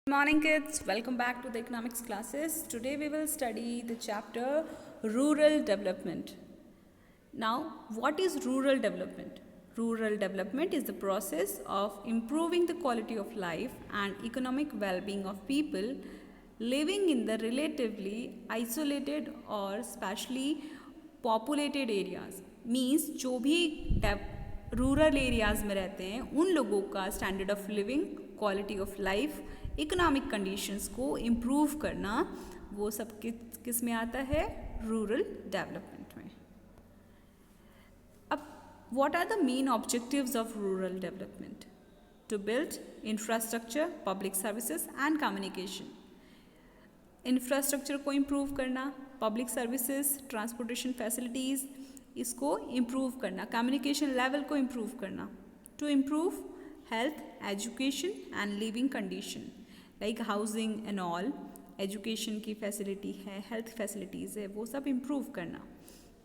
Good morning kids, welcome back to the economics classes. Today we will study the chapter rural development. Now what is rural development? Rural development is the process of improving the quality of life and economic well-being of people living in the relatively isolated or sparsely populated areas. Means जो भी rural areas में रहते हैं उन लोगों का standard of living, quality of life, economic conditions को improve करना, वो सब किस में आता है? रूरल डेवलपमेंट में. अब what are the main objectives of rural development? To build infrastructure, public services and communication. Infrastructure को इम्प्रूव करना, पब्लिक सर्विसेज, ट्रांसपोर्टेशन फैसिलिटीज़ इसको इम्प्रूव करना, कम्युनिकेशन लेवल को इम्प्रूव करना, to improve health, education and living condition like housing and all. Education की facility है, health facilities है, वो सब इम्प्रूव करना.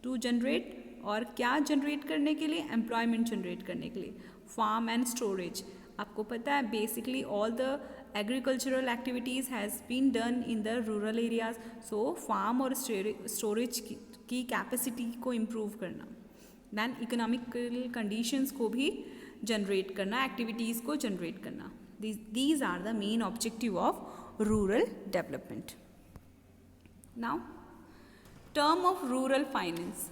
टू जनरेट, और क्या जनरेट करने के लिए? एम्प्लॉयमेंट जनरेट करने के लिए. Farm and storage. आपको पता है basically all the agricultural activities has been done in the rural areas. So farm और स्टोरेज की कैपेसिटी को इम्प्रूव करना. दैन इकोनॉमिकल कंडीशंस को भी जनरेट करना, एक्टिविटीज़ को जनरेट करना. These are the main objective of rural development. Now term of rural finance.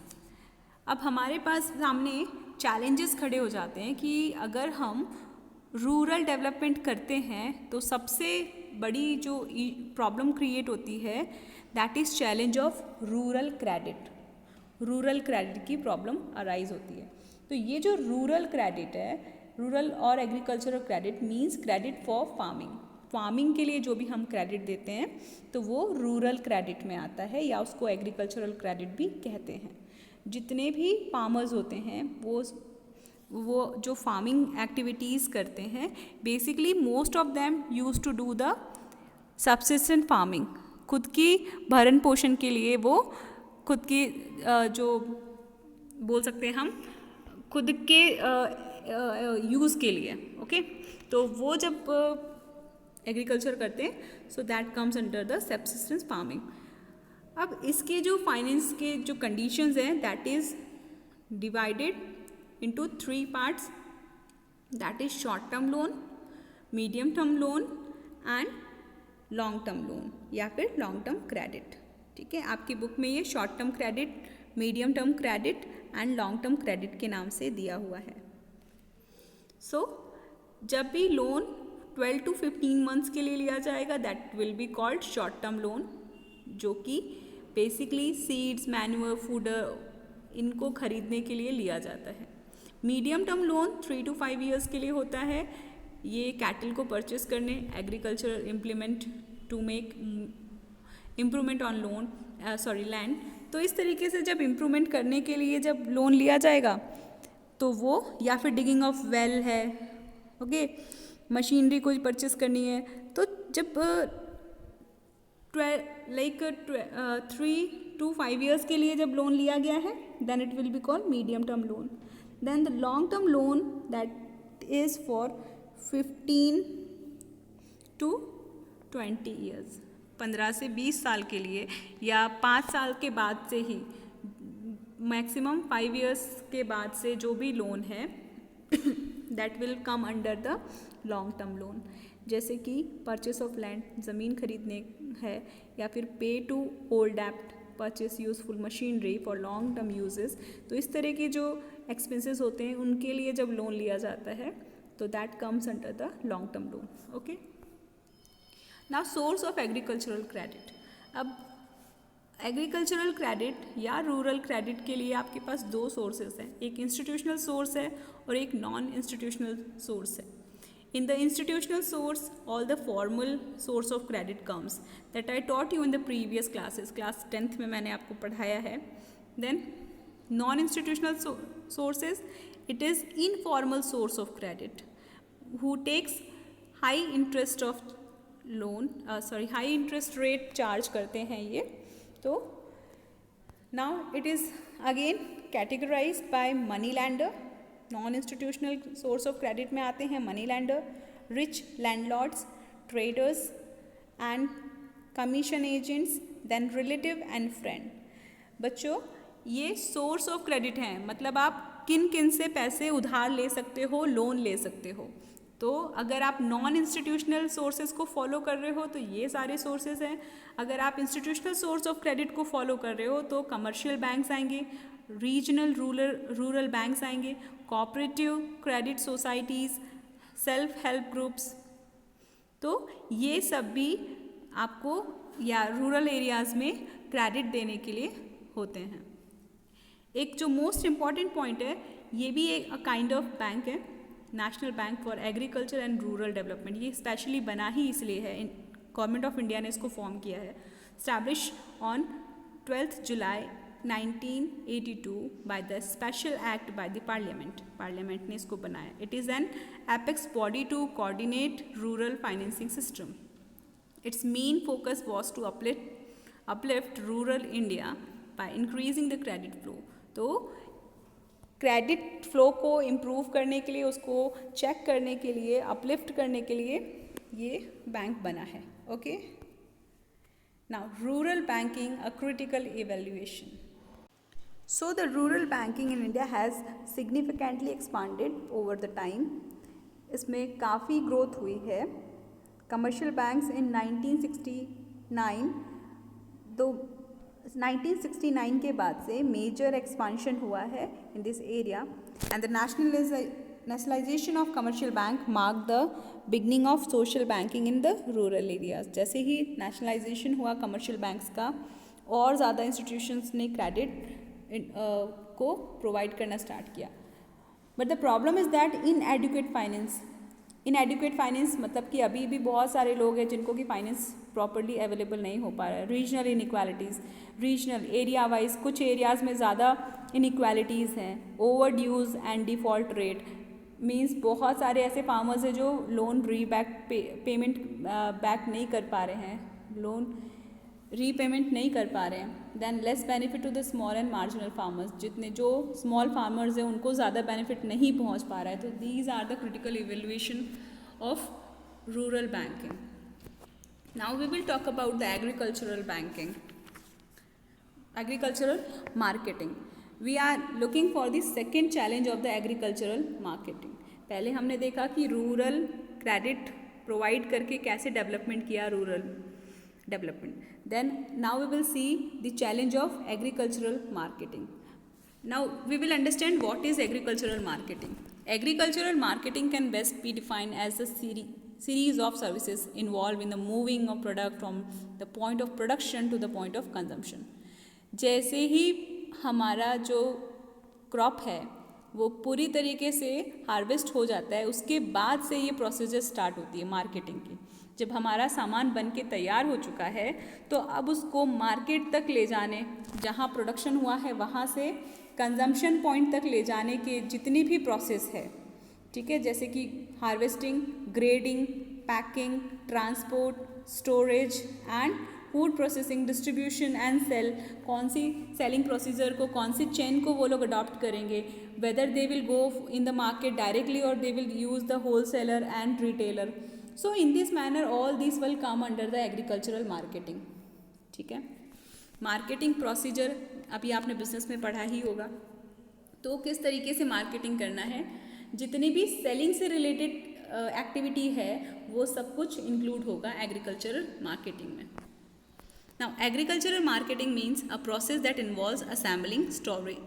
अब हमारे पास सामने चैलेंजेस खड़े हो जाते हैं कि अगर हम रूरल डेवलपमेंट करते हैं तो सबसे बड़ी जो प्रॉब्लम क्रिएट होती है that is challenge of rural credit. Rural credit की प्रॉब्लम अराइज होती है. तो ये जो रूरल क्रेडिट है, रूरल और agricultural credit means credit for farming. Farming के लिए जो भी हम क्रेडिट देते हैं तो वो रूरल क्रेडिट में आता है, या उसको एग्रीकल्चरल क्रेडिट भी कहते हैं. जितने भी फार्मर्स होते हैं वो जो फार्मिंग एक्टिविटीज़ करते हैं, basically most of them use to do the subsistent farming. खुद की भरण पोषण के लिए वो खुद की जो बोल सकते हैं हम खुद के यूज़ के लिए. ओके, तो वो जब एग्रीकल्चर करते हैं so that comes under the subsistence farming. अब इसके जो फाइनेंस के जो कंडीशंस हैं that is divided into 3 parts, that is short term loan, medium term loan and long term loan या फिर long term credit. ठीक है, आपकी बुक में ये short term credit, medium term credit and long term credit के नाम से दिया हुआ है. So जब भी लोन 12 to 15 months के लिए लिया जाएगा that will be called short term loan, जो कि बेसिकली सीड्स, मैन्यूअर, फूडर इनको खरीदने के लिए लिया जाता है. Medium term loan 3 to 5 years के लिए होता है. ये कैटल को परचेस करने, agriculture implement to make improvement on loan land. तो इस तरीके से जब इम्प्रूवमेंट करने के लिए जब लोन लिया जाएगा तो वो, या फिर डिगिंग ऑफ वेल है, ओके, मशीनरी को परचेस करनी है, तो जब 3 to 5 years के लिए जब लोन लिया गया है then it will be called medium term loan. Then the long term loan that is for 15 to 20 years. 15 से 20 साल के लिए, या 5 साल के बाद से ही, मैक्सिमम 5 years के बाद से जो भी लोन है that will come under the long term loan. जैसे कि परचेस ऑफ लैंड, ज़मीन खरीदने है, या फिर पे टू ओल्ड डेप्ट, purchase useful machinery for long term uses. तो इस तरह के जो एक्सपेंसेस होते हैं उनके लिए जब लोन लिया जाता है तो that comes under the long term loan. Okay, now source of agricultural credit. अब एग्रीकल्चरल क्रेडिट या रूरल क्रेडिट के लिए आपके पास 2 सोर्सेज हैं. एक इंस्टीट्यूशनल सोर्स है और एक नॉन इंस्टीट्यूशनल सोर्स है. In the institutional source, all the formal source of credit comes that I taught you in the previous classes. Class 10th में मैंने आपको पढ़ाया है. Then non-institutional sources, it is informal source of credit who takes high interest of loan, high interest rate charge करते हैं ये. तो now it is again categorized by money lender. Non institutional source of credit में आते हैं money lender, rich landlords, traders and commission agents, then relative and friend. बच्चों ये source of credit हैं, मतलब आप किन किन से पैसे उधार ले सकते हो, लोन ले सकते हो. तो अगर आप नॉन इंस्टीट्यूशनल सोर्सेज को फॉलो कर रहे हो तो ये सारे सोर्सेज हैं. अगर आप इंस्टीट्यूशनल सोर्स ऑफ क्रेडिट को फॉलो कर रहे हो तो कमर्शियल बैंक्स आएंगे, रीजनल रूरल बैंक्स आएंगे, cooperative credit societies, self help groups. तो ये सब भी आपको या रूरल एरियाज़ में क्रेडिट देने के लिए होते हैं. एक जो मोस्ट इम्पॉर्टेंट पॉइंट है, ये भी एक काइंड ऑफ बैंक है, national bank for agriculture and rural development. ये स्पेशली बना ही इसलिए है, गवर्नमेंट ऑफ इंडिया ने इसको फॉर्म किया है. Establish on 12 July 1982 by the special act by the parliament ने इसको बनाया. It is an apex body to coordinate rural financing system. It's main focus was to uplift rural India by increasing the credit flow. तो credit flow को improve करने के लिए, उसको check करने के लिए, अपलिफ्ट करने के लिए ये बैंक बना है. Okay, now rural banking, a critical evaluation. So the rural banking in India has significantly expanded over the time. इसमें काफ़ी ग्रोथ हुई है. कमर्शियल बैंक्स इन 1969 के बाद से मेजर एक्सपांशन हुआ है in this area, and the nationalisation of commercial bank mark the beginning of social banking in the rural areas. जैसे ही नेशनलाइजेशन हुआ कमर्शियल बैंक्स का, और ज़्यादा इंस्टीट्यूशंस ने क्रेडिट को प्रोवाइड करना स्टार्ट किया. But the problem is that inadequate finance मतलब कि अभी भी बहुत सारे लोग हैं जिनको कि फाइनेंस प्रॉपरली अवेलेबल नहीं हो पा रहा है. Regional inequalities, regional area wise कुछ एरियाज़ में ज़्यादा इनइक्वालिटीज़ हैं. Over dues and default rate means बहुत सारे ऐसे फार्मर्स हैं जो लोन पेमेंट बैक नहीं कर पा रहे हैं, लोन रीपेमेंट नहीं कर पा रहे हैं. Then less benefit to the small and marginal farmers, जितने जो स्मॉल फार्मर्स हैं उनको ज़्यादा बेनिफिट नहीं पहुंच पा रहा है. तो these are the critical evaluation of rural banking. Now we will talk about the agricultural banking, agricultural marketing. We are looking for the second challenge of the agricultural marketing. पहले हमने देखा कि रूरल क्रेडिट प्रोवाइड करके कैसे development किया rural development. Then now we will see the challenge of agricultural marketing. Now we will understand what is agricultural marketing. Agricultural marketing can best be defined as a series of services involved in the moving of product from the point of production to the point of consumption. जैसे ही हमारा जो crop है वो पूरी तरीके से harvest हो जाता है, उसके बाद से ये प्रोसीजर स्टार्ट होती है मार्केटिंग की. जब हमारा सामान बन के तैयार हो चुका है तो अब उसको मार्केट तक ले जाने, जहाँ प्रोडक्शन हुआ है वहाँ से कंजम्पशन पॉइंट तक ले जाने के जितनी भी प्रोसेस है, ठीक है, जैसे कि harvesting, grading, packing, transport, storage and food processing, distribution and sale. कौन सी सेलिंग प्रोसीजर को, कौन सी चेन को वो लोग अडॉप्ट करेंगे, whether they will go in the market directly और they will use the wholesaler and retailer. So in this manner all these will come under the agricultural marketing. ठीक है, marketing procedure अभी आपने business में पढ़ा ही होगा. तो किस तरीके से मार्केटिंग करना है, जितनी भी सेलिंग से रिलेटेड एक्टिविटी है वो सब कुछ इंक्लूड होगा एग्रीकल्चरल मार्केटिंग में. Now agricultural marketing means a process that involves assembling,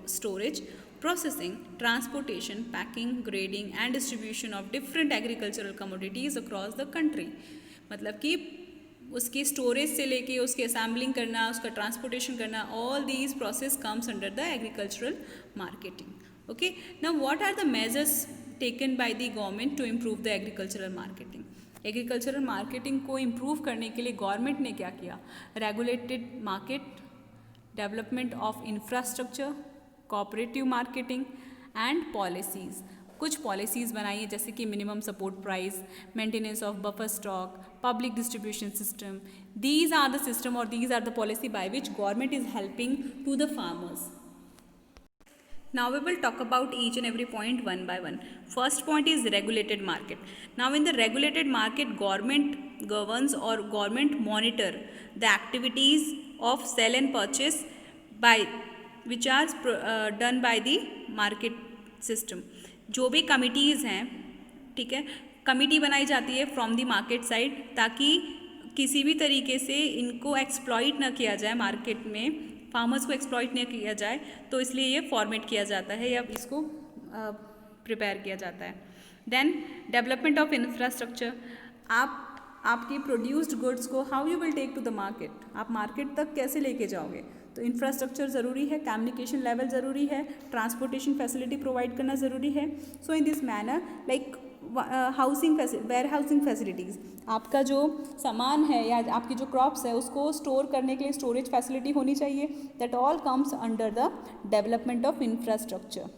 storage, processing, transportation, packing, grading and distribution of different agricultural commodities across the country. मतलब कि उसकी स्टोरेज से लेके उसकी असेंबलिंग करना, उसका ट्रांसपोर्टेशन करना, all these process comes under the agricultural marketing. Okay, now what are the measures taken by the government to improve the agricultural marketing. Agricultural marketing को इम्प्रूव करने के लिए गवर्नमेंट ने क्या किया, regulated market, development of infrastructure, cooperative marketing and policies. कुछ policies बनाई है जैसे कि minimum support price, maintenance of buffer stock, public distribution system. These are the system और these are the policy by which government is helping to the farmers. Now we will talk about each and every point one by one. First point is regulated market. Now in the regulated market, government governs or government monitor the activities of sell and purchase by which are done by the market system. जो भी committees हैं, ठीक है, committee बनाई जाती है from the market side ताकि किसी भी तरीके से इनको एक्सप्लॉइट ना किया जाए, मार्केट में फार्मर्स को एक्सप्लॉइट नहीं किया जाए, तो इसलिए ये फॉर्मेट किया जाता है या इसको प्रिपेयर किया जाता है. Then development of infrastructure. आपकी प्रोड्यूस्ड गुड्स को how you will take to the market, आप मार्केट तक कैसे लेके जाओगे, तो इंफ्रास्ट्रक्चर ज़रूरी है, कम्युनिकेशन लेवल ज़रूरी है, ट्रांसपोर्टेशन फैसिलिटी प्रोवाइड करना ज़रूरी है. So in this manner like housing warehousing facilities, आपका जो सामान है या आपकी जो क्रॉप्स है उसको स्टोर करने के लिए स्टोरेज फैसिलिटी होनी चाहिए. That all comes under the development of infrastructure.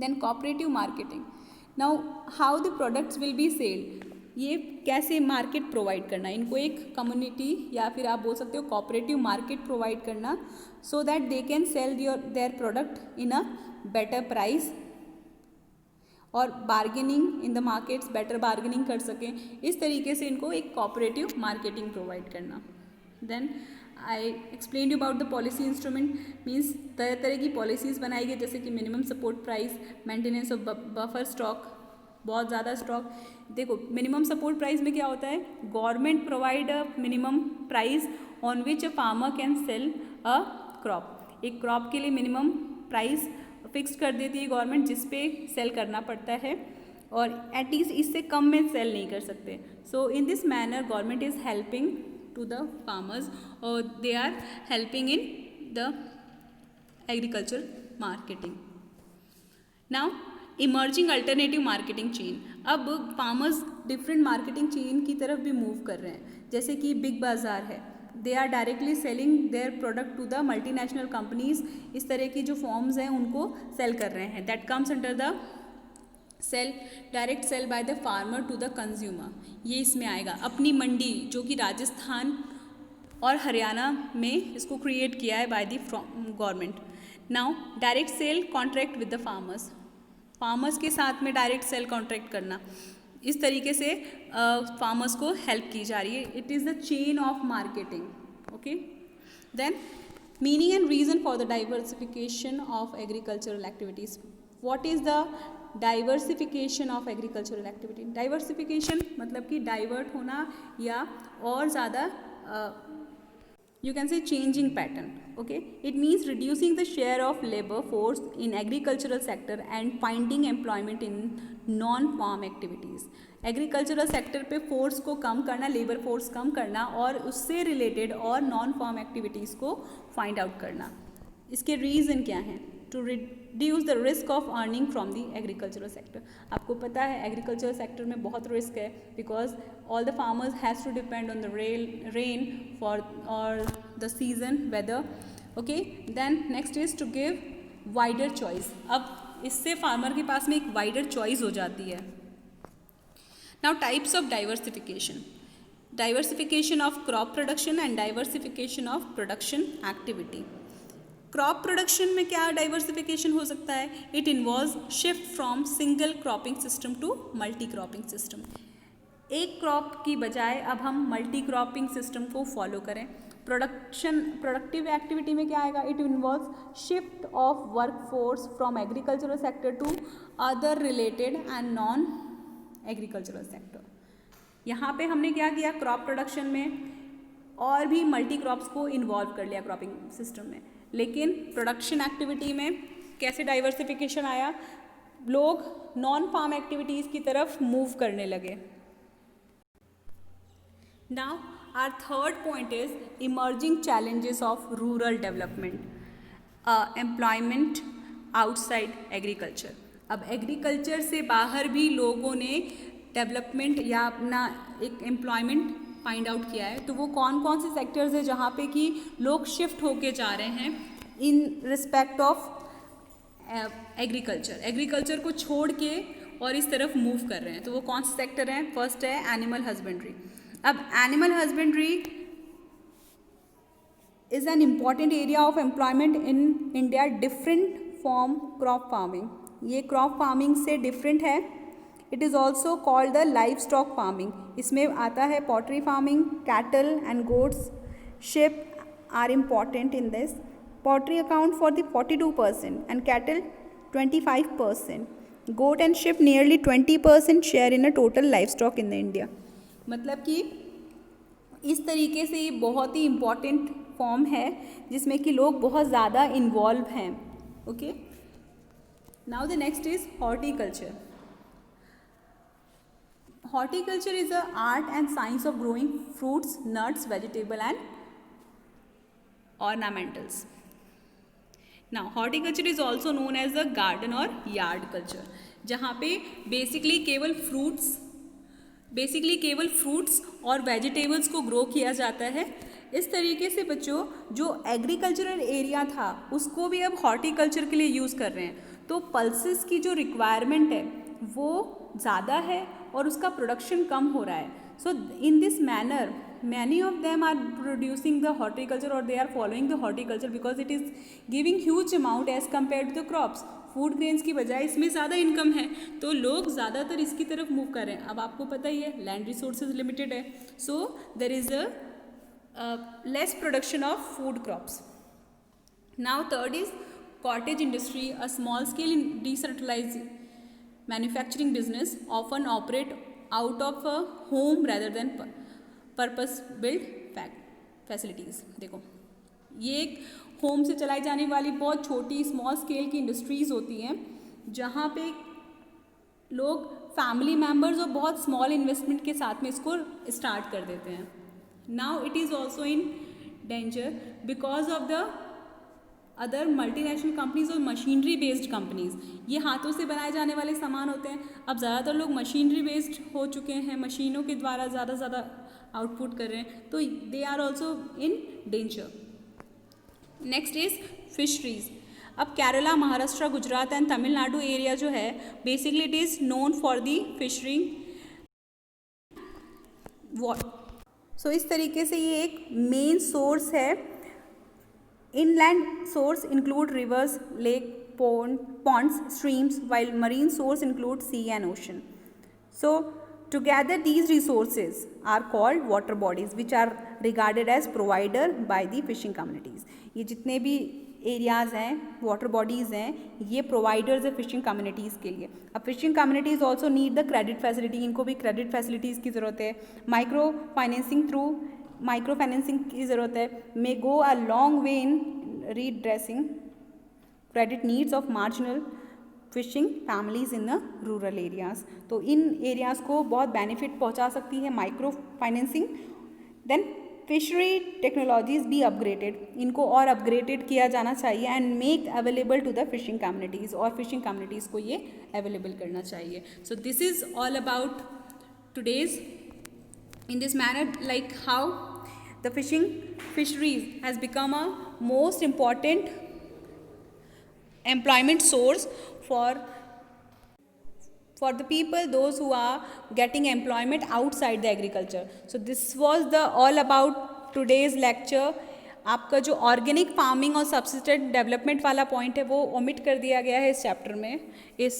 Then cooperative marketing. Now how the products will be selled, ये कैसे मार्केट प्रोवाइड करना, इनको एक कम्युनिटी या फिर आप बोल सकते हो कोऑपरेटिव मार्केट प्रोवाइड करना, so that they can sell their product in a better price और bargaining in the markets, better bargaining कर सकें. इस तरीके से इनको एक कोऑपरेटिव मार्केटिंग प्रोवाइड करना. Then I explain you about the policy instrument. Means तरह तरह की पॉलिसीज़ बनाई गई, जैसे कि minimum support price, maintenance of buffer stock, बहुत ज़्यादा स्टॉक. देखो मिनिमम सपोर्ट प्राइस में क्या होता है, government provide a minimum price on which a farmer can sell a crop. एक क्रॉप के लिए मिनिमम प्राइस फिक्स कर देती है गवर्नमेंट, जिस पे सेल करना पड़ता है और एटलीस्ट इससे कम में सेल नहीं कर सकते. So in this manner government is helping to the farmers और they are helping in the agriculture marketing. Now emerging alternative marketing chain. अब फार्मर्स डिफरेंट मार्केटिंग चेन की तरफ भी मूव कर रहे हैं, जैसे कि बिग बाज़ार है, they are directly selling their product to the multinational companies. इस तरह की जो फॉर्म्स हैं उनको सेल कर रहे हैं. That comes under the sale, direct sale by the farmer to the consumer. ये इसमें आएगा. अपनी मंडी जो कि राजस्थान और हरियाणा में इसको क्रिएट किया है by the government. Now direct sale contract with the farmers, farmers के साथ में डायरेक्ट सेल कॉन्ट्रैक्ट करना, इस तरीके से फार्मर्स को हेल्प की जा रही है. It is the chain of marketing. Okay. Then meaning and reason for the diversification of agricultural activities. What is the diversification of agricultural activity. Diversification मतलब कि डाइवर्ट होना या और ज़्यादा you can say changing pattern. Okay, it means reducing the share of labor force in agricultural sector and finding employment in non farm activities. Agricultural sector पे force को कम करना, labour force कम करना और उससे रिलेटेड और नॉन फार्म एक्टिविटीज़ को find out करना. इसके रीज़न क्या हैं, to reduce the risk of earning from the agricultural sector. आपको पता है एग्रीकल्चरल सेक्टर में बहुत रिस्क है, because all the farmers has to depend on the rain for और the season weather. Okay. Then next is to give wider choice. अब इससे farmer के पास में एक वाइडर चॉइस हो जाती है. Now types of diversification. Diversification of crop production and diversification of production activity. Crop production में क्या डाइवर्सिफिकेशन हो सकता है, it involves shift from single cropping system to multi cropping system. एक क्रॉप की बजाय अब हम मल्टी क्रॉपिंग सिस्टम को फॉलो करें. प्रोडक्टिव एक्टिविटी में क्या आएगा, it involves shift of work force from agricultural sector to other related and non agricultural sector. यहाँ पे हमने क्या किया, क्रॉप प्रोडक्शन में और भी मल्टी क्रॉप्स को इन्वॉल्व कर लिया क्रॉपिंग सिस्टम में. लेकिन प्रोडक्शन एक्टिविटी में कैसे डाइवर्सिफिकेशन आया, लोग नॉन फार्म एक्टिविटीज़ की तरफ मूव करने लगे. Now our third point is emerging challenges of rural development, employment outside agriculture. अब एग्रीकल्चर से बाहर भी लोगों ने डेवलपमेंट या अपना एक एम्प्लॉयमेंट फाइंड आउट किया है. तो वो कौन कौन से सेक्टर्स हैं जहाँ पे कि लोग शिफ्ट होके जा रहे हैं in respect of agriculture, agriculture को छोड़ के और इस तरफ मूव कर रहे हैं. तो वो कौन से सेक्टर हैं, फर्स्ट है एनिमल हस्बेंड्री. अब animal husbandry is an important area of employment in India. Different form crop farming, ये क्रॉप फार्मिंग से डिफरेंट है. It is also called the livestock farming. इसमें आता है poultry farming, cattle and goats, sheep are important in this. Poultry account for the 42% and cattle 25%. Goat and sheep nearly 20% share in a total livestock in the India. मतलब कि इस तरीके से ये बहुत ही इम्पॉर्टेंट फॉर्म है जिसमें कि लोग बहुत ज़्यादा इन्वॉल्व हैं. Okay, now the next is horticulture. Horticulture is the art and science of growing fruits, nuts, vegetable and ornamentals. Now, horticulture is also known as the garden or yard culture, जहाँ पे basically केवल fruits और vegetables को grow किया जाता है. इस तरीके से बच्चों जो एग्रीकल्चरल एरिया था उसको भी अब हॉर्टिकल्चर के लिए यूज़ कर रहे हैं. तो पल्सेस की जो रिक्वायरमेंट है वो ज़्यादा है और उसका प्रोडक्शन कम हो रहा है. So in this manner many of them are producing the horticulture और they are following the horticulture because it is giving huge amount as compare to the crops. Food grains की बजाय इसमें ज़्यादा इनकम है तो लोग ज़्यादातर इसकी तरफ मूव कर रहे हैं. अब आपको पता ही है लैंड रिसोर्सेज लिमिटेड है, so there is a less production of food crops. Now third is cottage industry, a small scale decentralised manufacturing business often operate out of a home rather than purpose built facilities. देखो ये एक home से चलाई जाने वाली बहुत छोटी small scale की इंडस्ट्रीज़ होती हैं जहाँ पे लोग फैमिली मेम्बर्स और बहुत स्मॉल इन्वेस्टमेंट के साथ में इसको स्टार्ट कर देते हैं. Now it is also in danger because of the other multinational companies और मशीनरी बेस्ड कंपनीज. ये हाथों से बनाए जाने वाले सामान होते हैं. अब ज़्यादातर लोग मशीनरी बेस्ड हो चुके हैं, मशीनों के द्वारा ज़्यादा आउटपुट कर रहे हैं, तो they are also in danger. Next is fisheries. अब केरला, महाराष्ट्र, गुजरात एंड तमिलनाडु एरिया जो है basically it is known for the fishing. सो इस तरीके से ये एक मेन सोर्स है. Inland source include rivers, lake, ponds, streams, while marine source include sea and ocean. So together these resources are called water bodies which are regarded as provider by the fishing communities. ये जितने भी areas हैं water bodies हैं ये providers है fishing communities के लिए. अब fishing communities also need the credit facility. इनको भी क्रेडिट फैसिलिटीज़ की ज़रूरत है. माइक्रो फाइनेंसिंग की ज़रूरत है. May go a long way in redressing credit needs of marginal fishing families in the rural areas. तो इन एरियाज़ को बहुत बेनिफिट पहुंचा सकती है micro financing. Then fishery technologies भी अपग्रेडेड, इनको और अपग्रेडेड किया जाना चाहिए and make available to the fishing communities, और फिशिंग कम्युनिटीज़ को ये अवेलेबल करना चाहिए. So this is all about today's. In this manner, like how the fisheries has become a most important employment source for the people, those who are getting employment outside the agriculture. So this was the all about today's lecture. आपका जो organic farming और सब्सिस्टेंट development वाला point है वो omit कर दिया गया है इस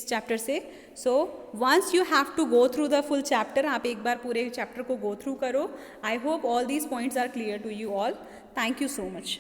चैप्टर से. So once you have to go through the full chapter, आप एक बार पूरे चैप्टर को गो थ्रू करो. I hope all these points are clear to you all. Thank you so much.